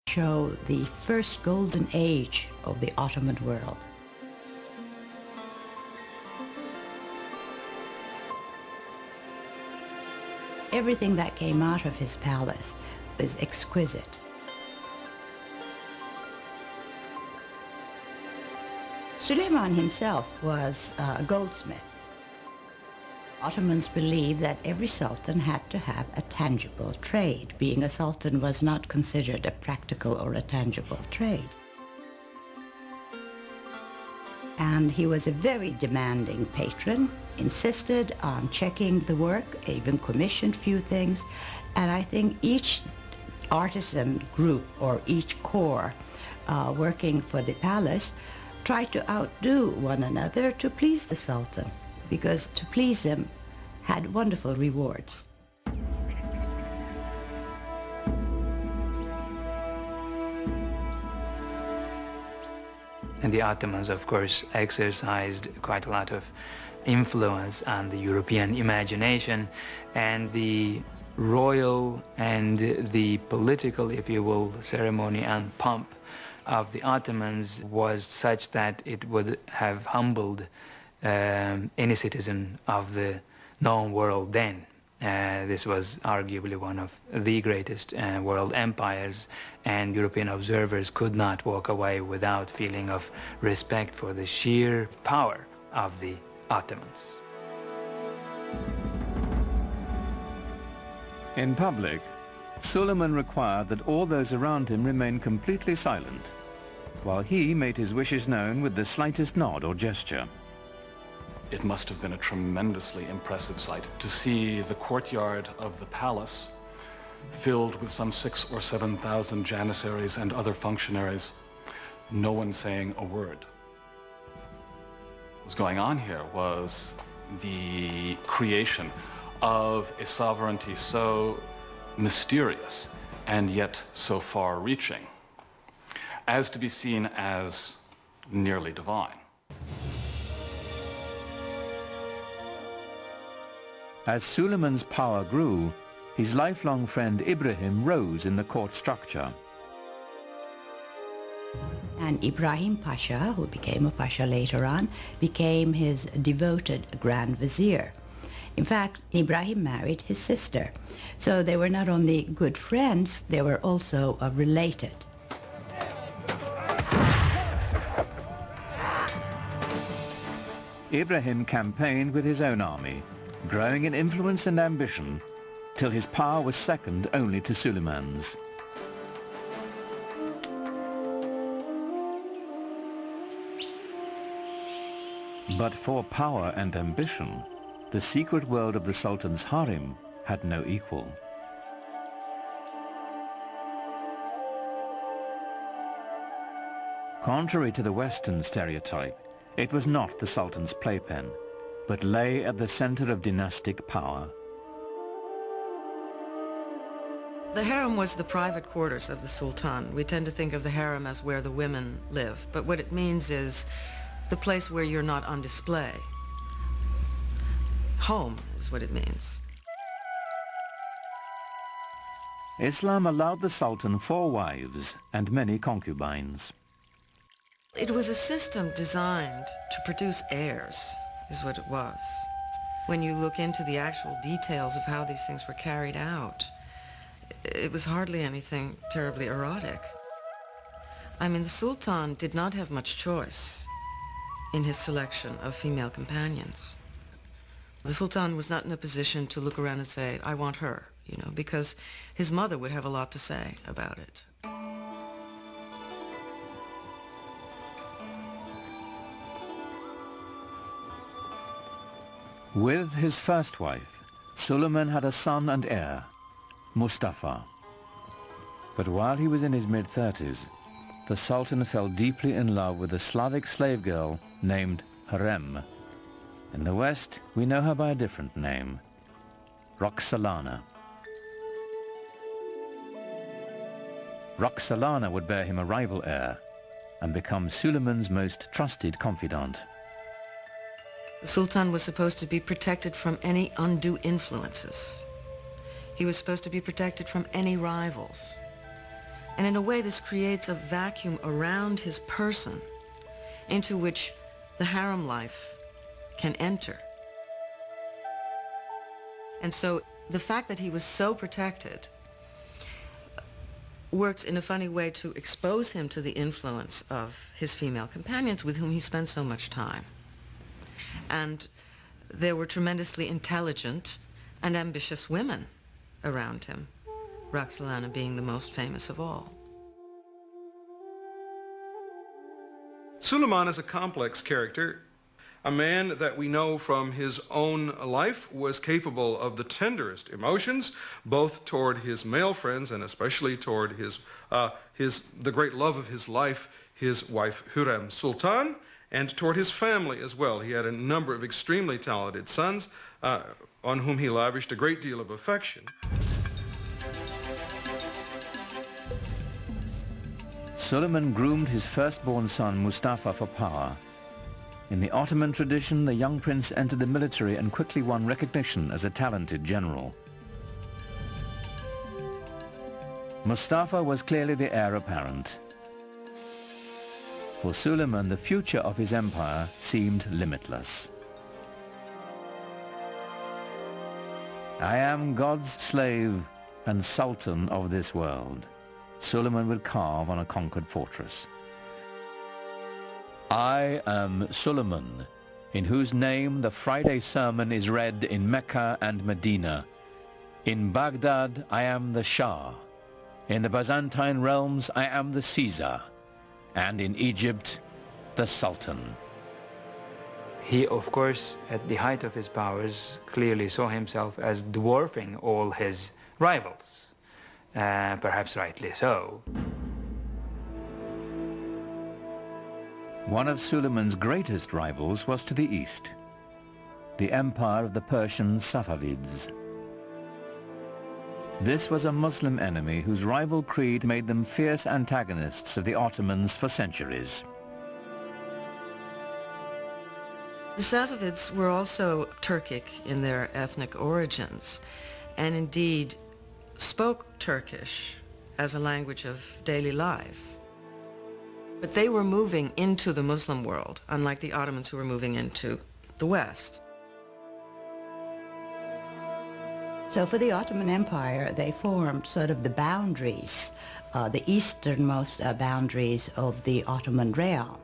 show the first golden age of the Ottoman world. Everything that came out of his palace was exquisite. Suleiman himself was a goldsmith. Ottomans believed that every sultan had to have a tangible trade. Being a sultan was not considered a practical or a tangible trade. And he was a very demanding patron, insisted on checking the work, even commissioned few things. And I think each artisan group or each corps working for the palace tried to outdo one another to please the sultan, because to please him had wonderful rewards. And the Ottomans, of course, exercised quite a lot of influence on the European imagination, and the royal and the political, if you will, ceremony and pomp of the Ottomans was such that it would have humbled any citizen of the known world then. This was arguably one of the greatest world empires, and European observers could not walk away without feeling of respect for the sheer power of the Ottomans. In public, Suleiman required that all those around him remain completely silent, while he made his wishes known with the slightest nod or gesture. It must have been a tremendously impressive sight to see the courtyard of the palace filled with some 6,000 or 7,000 janissaries and other functionaries, no one saying a word. What was going on here was the creation of a sovereignty so mysterious and yet so far-reaching as to be seen as nearly divine. As Suleiman's power grew, his lifelong friend Ibrahim rose in the court structure. And Ibrahim Pasha, who became a pasha later on, became his devoted Grand Vizier. In fact, Ibrahim married his sister. So they were not only good friends, they were also related. Ibrahim campaigned with his own army, growing in influence and ambition, till his power was second only to Suleiman's. But for power and ambition, the secret world of the Sultan's harem had no equal. Contrary to the Western stereotype, it was not the Sultan's playpen, but lay at the center of dynastic power. The harem was the private quarters of the Sultan. We tend to think of the harem as where the women live, but what it means is the place where you're not on display. Home is what it means. Islam allowed the Sultan 4 wives and many concubines. It was a system designed to produce heirs, is what it was. When you look into the actual details of how these things were carried out, it was hardly anything terribly erotic. I mean, the Sultan did not have much choice in his selection of female companions. The Sultan was not in a position to look around and say, I want her, you know, because his mother would have a lot to say about it. With his first wife, Suleiman had a son and heir, Mustafa. But while he was in his mid-30s, the Sultan fell deeply in love with a Slavic slave girl named Harem. In the West, we know her by a different name, Roxolana. Roxolana would bear him a rival heir and become Suleiman's most trusted confidant. The Sultan was supposed to be protected from any undue influences. He was supposed to be protected from any rivals. And in a way, this creates a vacuum around his person into which the harem life can enter. And so the fact that he was so protected works in a funny way to expose him to the influence of his female companions with whom he spent so much time. And there were tremendously intelligent and ambitious women around him, Roxolana being the most famous of all. Suleiman is a complex character. A man that we know from his own life was capable of the tenderest emotions, both toward his male friends and especially toward the great love of his life, his wife Hürrem Sultan, and toward his family as well. He had a number of extremely talented sons on whom he lavished a great deal of affection. Suleiman groomed his firstborn son Mustafa for power. In the Ottoman tradition, the young prince entered the military and quickly won recognition as a talented general. Mustafa was clearly the heir apparent. For Suleiman, the future of his empire seemed limitless. I am God's slave and sultan of this world, Suleiman would carve on a conquered fortress. I am Suleiman, in whose name the Friday sermon is read in Mecca and Medina. In Baghdad I am the Shah. In the Byzantine realms I am the Caesar. And in Egypt, the Sultan. He, of course, at the height of his powers, clearly saw himself as dwarfing all his rivals, perhaps rightly so. One of Suleiman's greatest rivals was to the east, the empire of the Persian Safavids. This was a Muslim enemy whose rival creed made them fierce antagonists of the Ottomans for centuries. The Safavids were also Turkic in their ethnic origins, and indeed spoke Turkish as a language of daily life. But they were moving into the Muslim world, unlike the Ottomans who were moving into the West. So for the Ottoman Empire, they formed sort of the boundaries, the easternmost boundaries of the Ottoman realm.